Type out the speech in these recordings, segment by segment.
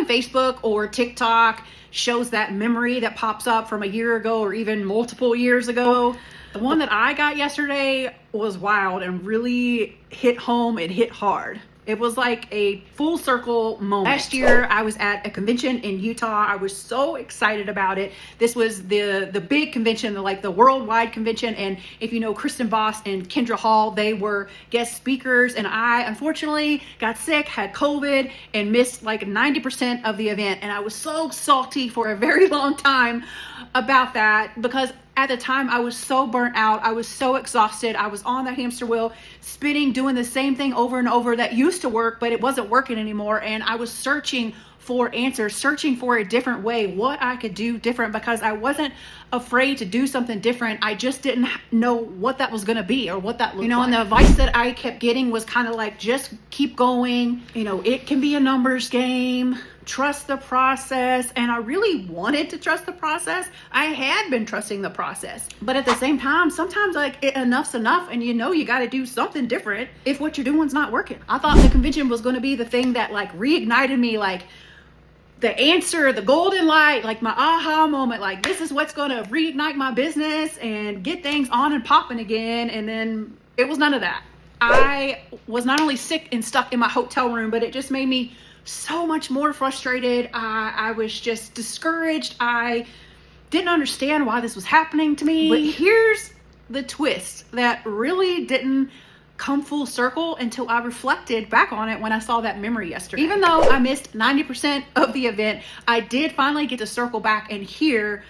when Facebook or TikTok shows that memory that pops up from a year ago or even multiple years ago, the one that I got yesterday was wild and really hit home. It hit hard. It was like a full circle moment. Last year, I was at a convention in Utah. I was so excited about it. This was the big convention, the worldwide convention. And if you know Kristen Voss and Kendra Hall, they were guest speakers. And I, unfortunately, got sick, had COVID, and missed like 90% of the event. And I was so salty for a very long time about that because at the time I was so burnt out. I was so exhausted. I was on the hamster wheel, spinning, doing the same thing over and over that used to work, but it wasn't working anymore. And I was searching for answers, searching for a different way, what I could do different, because I wasn't afraid to do something different. I just didn't know what that was going to be or what that looked like. And the advice that I kept getting was kind of like, just keep going. It can be a numbers game. Trust the process. And I really wanted to trust the process. I had been trusting the process, but at the same time, sometimes enough's enough, and you got to do something different if what you're doing is not working. I thought the convention was going to be the thing that reignited me, the answer, the golden light, my aha moment, this is what's going to reignite my business and get things on and popping again. And then it was none of that. I was not only sick and stuck in my hotel room, but it just made me so much more frustrated. I was just discouraged. I didn't understand why this was happening to me. But here's the twist that really didn't come full circle until I reflected back on it when I saw that memory yesterday. Even though I missed 90% of the event, I did finally get to circle back and hear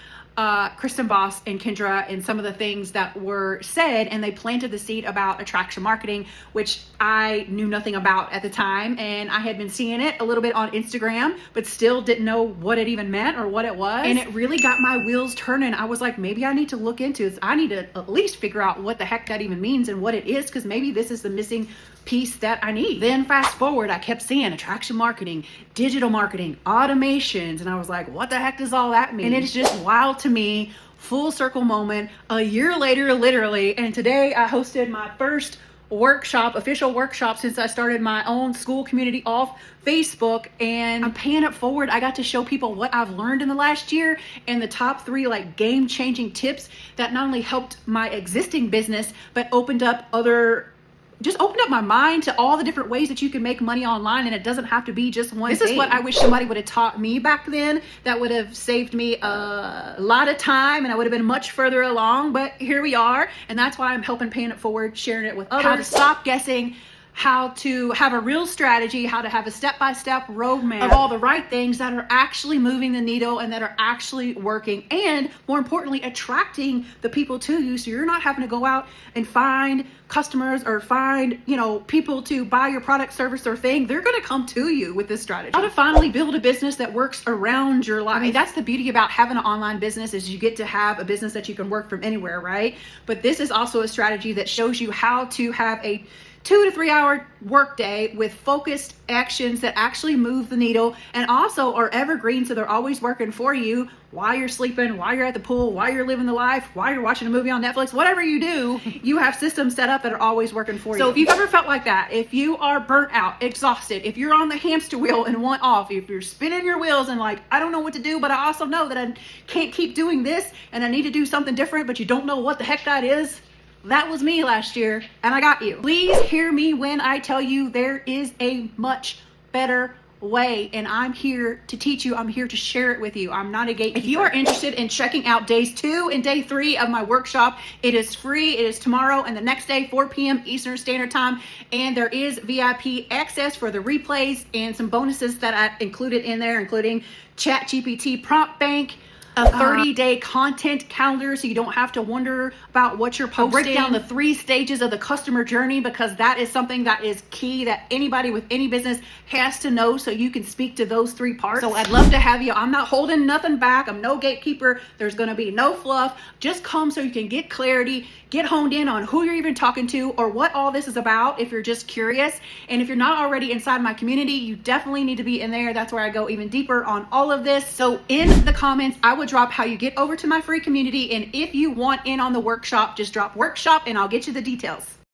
Kristen Voss and Kendra and some of the things that were said, and they planted the seed about attraction marketing, which I knew nothing about at the time. And I had been seeing it a little bit on Instagram, but still didn't know what it even meant or what it was. And it really got my wheels turning. I was like, maybe I need to look into this. I need to at least figure out what the heck that even means and what it is, because maybe this is the missing piece that I need. Then fast forward, I kept seeing attraction marketing, digital marketing, automations, and I was like, what the heck does all that mean? And it's just wild to me, full circle moment, a year later, literally. And today I hosted my first official workshop since I started my own school community off Facebook, and I'm paying it forward. I got to show people what I've learned in the last year and the top 3 game-changing tips that not only helped my existing business, but opened up my mind to all the different ways that you can make money online, and it doesn't have to be just one thing. This is what I wish somebody would have taught me back then. That would have saved me a lot of time, and I would have been much further along, but here we are, and that's why I'm helping paying it forward, sharing it with others. How to stop guessing, how to have a real strategy, how to have a step-by-step roadmap of all the right things that are actually moving the needle and that are actually working, and more importantly, attracting the people to you, so you're not having to go out and find customers or find people to buy your product, service, or thing. They're going to come to you with this strategy. How to finally build a business that works around your life. I mean, that's the beauty about having an online business, is you get to have a business that you can work from anywhere, right? But this is also a strategy that shows you how to have a 2 to 3 hour workday with focused actions that actually move the needle and also are evergreen, so they're always working for you while you're sleeping, while you're at the pool, while you're living the life, while you're watching a movie on Netflix. Whatever you do, you have systems set up that are always working for you. So if you've ever felt like that, if you are burnt out, exhausted, if you're on the hamster wheel and want off, if you're spinning your wheels and I don't know what to do, but I also know that I can't keep doing this and I need to do something different, but you don't know what the heck that is, that was me last year, and I got you. Please hear me when I tell you there is a much better way, and I'm here to teach you. I'm here to share it with you. I'm not a gatekeeper. If you are interested in checking out days 2 and day 3 of my workshop, it is free. It is tomorrow and the next day, 4 p.m. Eastern Standard Time, and there is VIP access for the replays and some bonuses that I included in there, including ChatGPT prompt bank, a 30-day content calendar, so you don't have to wonder about what you're posting. Break down the 3 stages of the customer journey, because that is something that is key that anybody with any business has to know, so you can speak to those 3 parts. So I'd love to have you. I'm not holding nothing back. I'm no gatekeeper. There's going to be no fluff. Just come so you can get clarity, get honed in on who you're even talking to or what all this is about if you're just curious. And if you're not already inside my community, you definitely need to be in there. That's where I go even deeper on all of this. So in the comments, I would drop how you get over to my free community, and if you want in on the workshop, just drop workshop and I'll get you the details.